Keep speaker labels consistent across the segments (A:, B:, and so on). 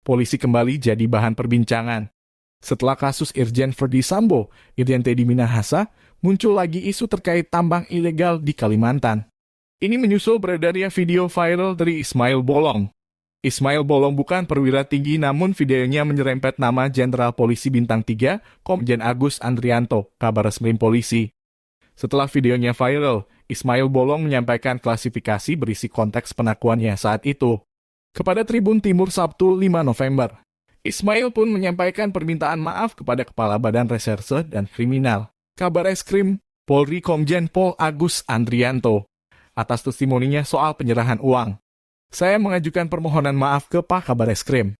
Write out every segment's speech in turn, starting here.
A: polisi kembali jadi bahan perbincangan. Setelah kasus Irjen Verdi Sambo, Irjen Teddy Minahasa, muncul lagi isu terkait tambang ilegal di Kalimantan. Ini menyusul beredarnya video viral dari Ismail Bolong. Ismail Bolong bukan perwira tinggi, namun videonya menyerempet nama Jenderal Polisi Bintang 3, Komjen Agus Andrianto, Kabar Reskrim Polisi. Setelah videonya viral, Ismail Bolong menyampaikan klasifikasi berisi konteks pengakuannya saat itu kepada Tribun Timur Sabtu 5 November. Ismail pun menyampaikan permintaan maaf kepada Kepala Badan Reserse dan Kriminal Kabar Reskrim Polri Komjen Pol Agus Andrianto atas testimoninya soal penyerahan uang. Saya mengajukan permohonan maaf ke Pak Kabar Reskrim.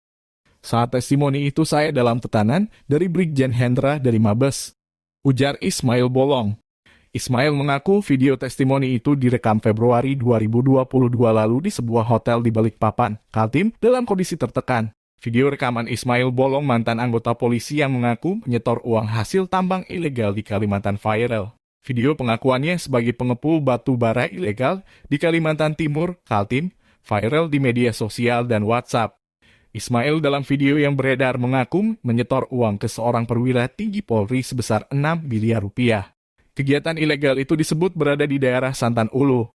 A: Saat testimoni itu saya dalam tekanan dari Brigjen Hendra dari Mabes, ujar Ismail Bolong. Ismail mengaku video testimoni itu direkam Februari 2022 lalu di sebuah hotel di Balikpapan, Kaltim, dalam kondisi tertekan. Video rekaman Ismail Bolong, mantan anggota polisi yang mengaku menyetor uang hasil tambang ilegal di Kalimantan viral. Video pengakuannya sebagai pengepul batu bara ilegal di Kalimantan Timur, Kaltim, viral di media sosial dan WhatsApp. Ismail dalam video yang beredar mengaku menyetor uang ke seorang perwira tinggi Polri sebesar 6 miliar rupiah. Kegiatan ilegal itu disebut berada di daerah Santan Ulu,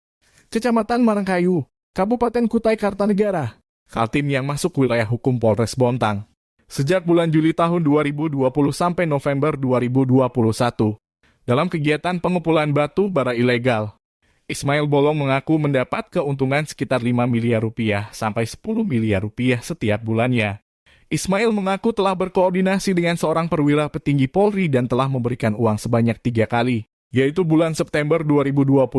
A: Kecamatan Marangkayu, Kabupaten Kutai Kartanegara, Kaltim yang masuk wilayah hukum Polres Bontang. Sejak bulan Juli tahun 2020 sampai November 2021, dalam kegiatan pengupulan batu bara ilegal, Ismail Bolong mengaku mendapat keuntungan sekitar 5 miliar rupiah sampai 10 miliar rupiah setiap bulannya. Ismail mengaku telah berkoordinasi dengan seorang perwira petinggi Polri dan telah memberikan uang sebanyak 3 kali, yaitu bulan September 2021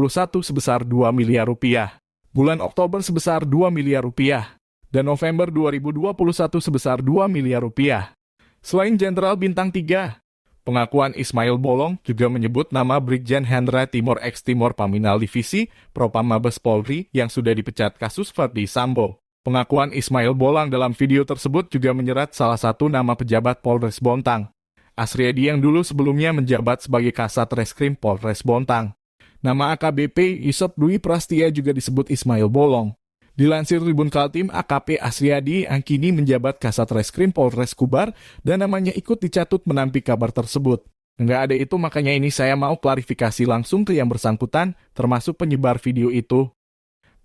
A: sebesar 2 miliar rupiah, bulan Oktober sebesar 2 miliar rupiah, dan November 2021 sebesar 2 miliar rupiah. Selain Jenderal Bintang 3, pengakuan Ismail Bolong juga menyebut nama Brigjen Hendra Timur X Timur Paminal Divisi Propam Mabes Polri yang sudah dipecat kasus Verdi Sambo. Pengakuan Ismail Bolong dalam video tersebut juga menyerat salah satu nama pejabat Polres Bontang, Asriadi, yang dulu sebelumnya menjabat sebagai Kasat Reskrim Polres Bontang. Nama AKBP Yusuf Dwi Prastia juga disebut Ismail Bolong. Dilansir Tribun Kaltim, AKP Asriadi yang kini menjabat Kasat Reskrim Polres Kubar dan namanya ikut dicatut menampik kabar tersebut. Nggak ada itu, makanya ini saya mau klarifikasi langsung ke yang bersangkutan, termasuk penyebar video itu.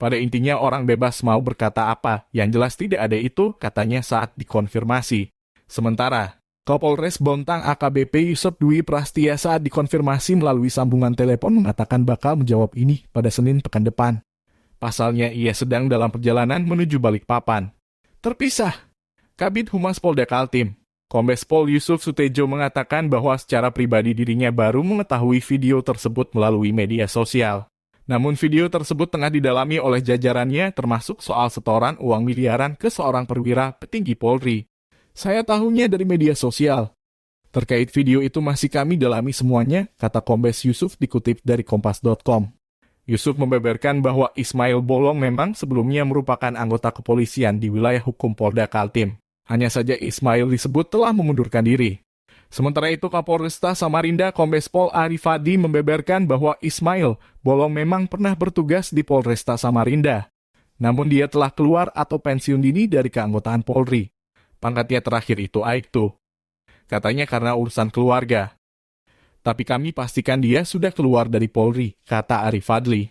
A: Pada intinya orang bebas mau berkata apa, yang jelas tidak ada itu, katanya saat dikonfirmasi. Sementara Kapolres Bontang AKBP Yusuf Dwi Prastia saat dikonfirmasi melalui sambungan telepon mengatakan bakal menjawab ini pada Senin pekan depan. Pasalnya ia sedang dalam perjalanan menuju Balikpapan. Terpisah, Kabid Humas Polda Kaltim, Kombes Pol Yusuf Sutejo mengatakan bahwa secara pribadi dirinya baru mengetahui video tersebut melalui media sosial. Namun video tersebut tengah didalami oleh jajarannya termasuk soal setoran uang miliaran ke seorang perwira petinggi Polri. Saya tahunya dari media sosial. Terkait video itu masih kami dalami semuanya, kata Kombes Yusuf dikutip dari Kompas.com. Yusuf membeberkan bahwa Ismail Bolong memang sebelumnya merupakan anggota kepolisian di wilayah hukum Polda Kaltim. Hanya saja Ismail disebut telah mengundurkan diri. Sementara itu Kapolresta Samarinda Kombes Pol Arifadi membeberkan bahwa Ismail Bolong memang pernah bertugas di Polresta Samarinda. Namun dia telah keluar atau pensiun dini dari keanggotaan Polri. Pangkatnya terakhir itu Aibtu. Katanya karena urusan keluarga. Tapi kami pastikan dia sudah keluar dari Polri, kata Arif Fadli.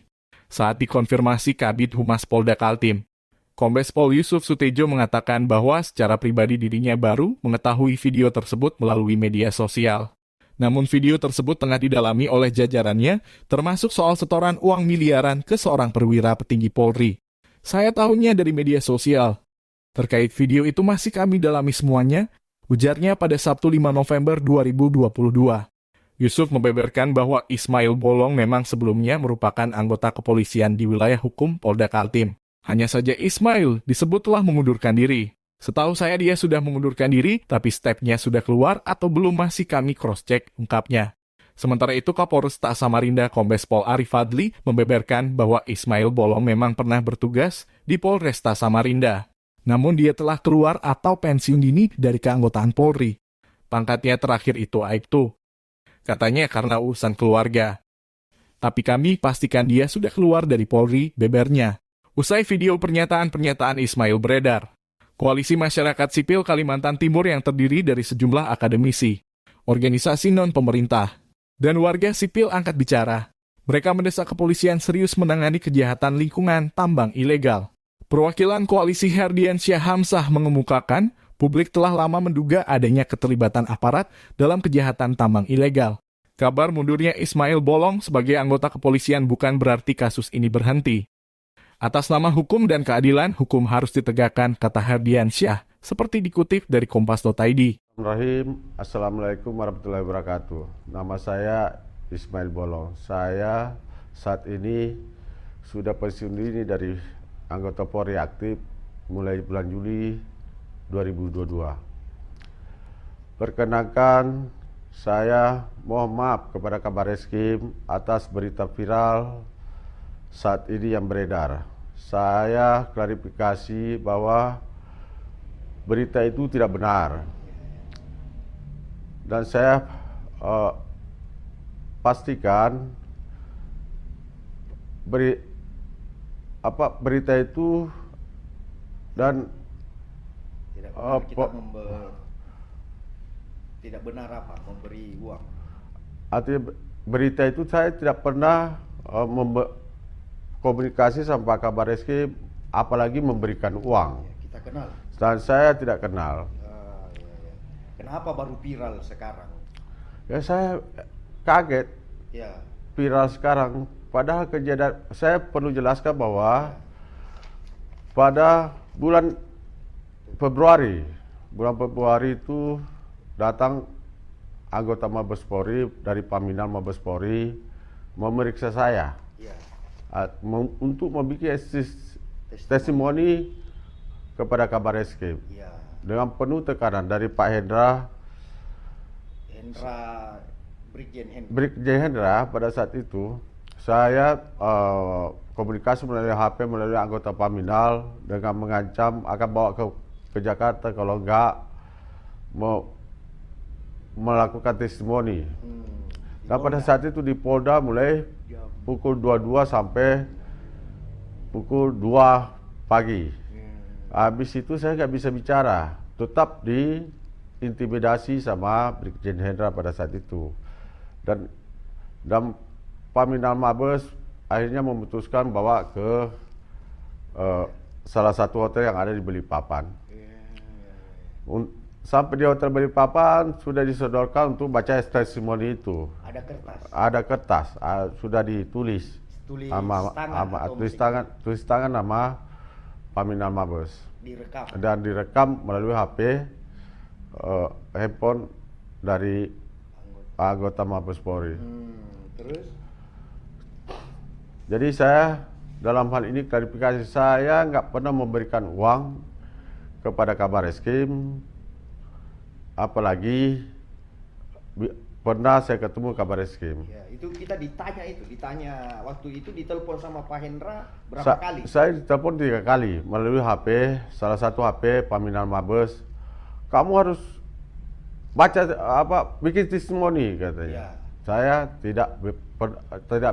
A: Saat dikonfirmasi Kabid Humas Polda Kaltim, Kombes Pol Yusuf Sutejo mengatakan bahwa secara pribadi dirinya baru mengetahui video tersebut melalui media sosial. Namun video tersebut tengah didalami oleh jajarannya, termasuk soal setoran uang miliaran ke seorang perwira petinggi Polri. Saya tahunya dari media sosial. Terkait video itu masih kami dalami semuanya, ujarnya pada Sabtu 5 November 2022. Yusuf membeberkan bahwa Ismail Bolong memang sebelumnya merupakan anggota kepolisian di wilayah hukum Polda Kaltim. Hanya saja Ismail disebut telah mengundurkan diri. Setahu saya dia sudah mengundurkan diri, tapi stepnya sudah keluar atau belum masih kami cross-check, ungkapnya. Sementara itu Kapolresta Samarinda Kombes Pol Arif Fadli membeberkan bahwa Ismail Bolong memang pernah bertugas di Polresta Samarinda. Namun dia telah keluar atau pensiun dini dari keanggotaan Polri. Pangkatnya terakhir itu Aibtu. Katanya karena urusan keluarga. Tapi kami pastikan dia sudah keluar dari Polri, bebernya. Usai video pernyataan-pernyataan Ismail beredar, Koalisi Masyarakat Sipil Kalimantan Timur yang terdiri dari sejumlah akademisi, organisasi non-pemerintah, dan warga sipil angkat bicara. Mereka mendesak kepolisian serius menangani kejahatan lingkungan tambang ilegal. Perwakilan Koalisi Herdiansyah Hamzah mengemukakan, publik telah lama menduga adanya keterlibatan aparat dalam kejahatan tambang ilegal. Kabar mundurnya Ismail Bolong sebagai anggota kepolisian bukan berarti kasus ini berhenti. Atas nama hukum dan keadilan, hukum harus ditegakkan, kata Herdiansyah, seperti dikutip dari Kompas.id.
B: Assalamualaikum warahmatullahi wabarakatuh. Nama saya Ismail Bolong. Saya saat ini sudah pensiun dini dari anggota Polri aktif mulai bulan Juli 2022. Perkenankan saya mohon maaf kepada Kabareskrim atas berita viral saat ini yang beredar. Saya klarifikasi bahwa berita itu tidak benar. Dan saya pastikan berita itu dan
C: tidak benar apa memberi uang.
B: Artinya berita itu saya tidak pernah komunikasi sama Kabareskrim, apalagi memberikan uang.
C: Ya, kita kenal.
B: Dan saya tidak kenal.
C: Ya. Kenapa baru viral sekarang?
B: Ya saya kaget.
C: Ya.
B: Viral sekarang. Padahal kejadian, saya perlu jelaskan bahwa pada bulan Februari itu datang anggota Mabes Polri dari Paminal Mabes Polri memeriksa saya.
C: Ya.
B: Untuk membuat testimoni kepada Kabareskrim.
C: Ya.
B: Dengan penuh tekanan dari Pak Hendra Brigjen Hendra. Pada saat itu saya komunikasi melalui HP melalui anggota Paminal dengan mengancam akan bawa ke Jakarta kalau enggak mau melakukan testimoni. Dan pada saat itu di Polda mulai pukul 22 sampai pukul 2 pagi. Habis itu saya nggak bisa bicara, tetap diintimidasi sama Brigjen Hendra pada saat itu. Dan Paminal Mabes akhirnya memutuskan bawa ke salah satu hotel yang ada di Balikpapan. Sampai di hotel Balikpapan sudah disodorkan untuk baca testimoni itu.
C: Ada kertas.
B: Ada kertas, sudah ditulis.
C: Tulis
B: tangan nama Paminal Mabes.
C: Direkam.
B: Dan direkam melalui HP handphone dari anggota Mabes Polri.
C: Terus?
B: Jadi saya dalam hal ini klarifikasi, saya nggak pernah memberikan uang kepada Kabareskrim. Apalagi pernah saya ketemu Kabareskrim.
C: Ya, itu kita ditanya waktu itu ditelepon sama Pak Hendra berapa kali?
B: Saya ditelepon 3 kali melalui HP, salah satu HP Paminal Mabes. Kamu harus baca bikin testimoni katanya. Ya. Saya tidak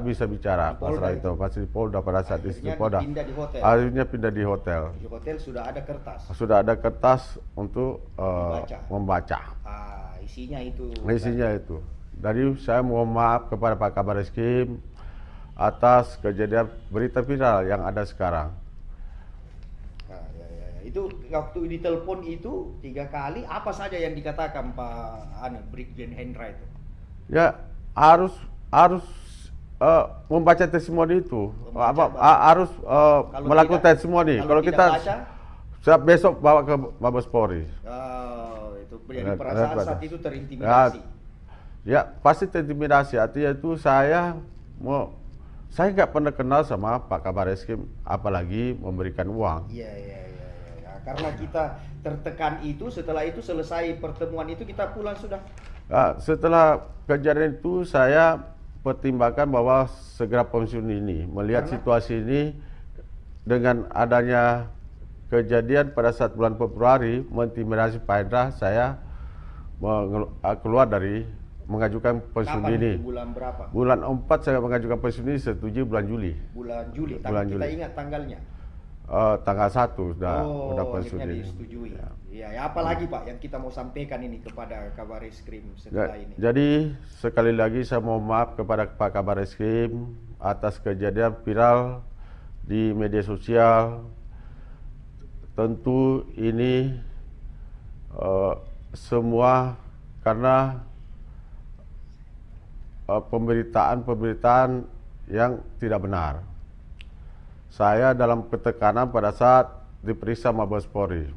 B: bisa bicara masalah itu. Pasti di Polda pada saat itu Polda. Akhirnya pindah di hotel.
C: Di hotel sudah ada kertas.
B: Sudah ada kertas untuk membaca.
C: Isinya itu.
B: Isinya itu. Dari saya mohon maaf kepada Pak Kabareskrim atas kejadian berita viral yang ada sekarang.
C: Itu waktu ditelepon itu 3 kali, apa saja yang dikatakan Pak Brigjen Hendra itu?
B: Ya harus membaca testimoni itu, harus melakukan testimoni. Kalau kita baca, besok bawa ke Mabes Polri.
C: Itu jadi perasaan saat itu terintimidasi.
B: Ya pasti terintimidasi. Artinya itu saya nggak pernah kenal sama Pak Kabareskrim, apalagi memberikan uang.
C: Iya. Karena kita tertekan itu, setelah itu selesai pertemuan itu kita pulang sudah.
B: Setelah kejadian itu saya pertimbangkan bahwa segera pensiun ini, melihat situasi ini dengan adanya kejadian pada saat bulan Februari mengintimidasi Pak Hendra, saya keluar dari mengajukan pensiun ini.
C: Bulan berapa?
B: Bulan 4 saya mengajukan pensiun ini, setuju bulan Juli.
C: Bulan Juli. Kita ingat tanggalnya.
B: tanggal 1 sudah
C: akhirnya
B: pensiun.
C: disetujui. Ya, ya apalagi Pak yang kita mau sampaikan ini kepada Kabar Eskrim setelah ini.
B: Jadi sekali lagi saya mohon maaf kepada Pak Kabar Eskrim atas kejadian viral di media sosial. Tentu ini semua karena pemberitaan yang tidak benar. Saya dalam ketekanan pada saat diperiksa Mabes Polri.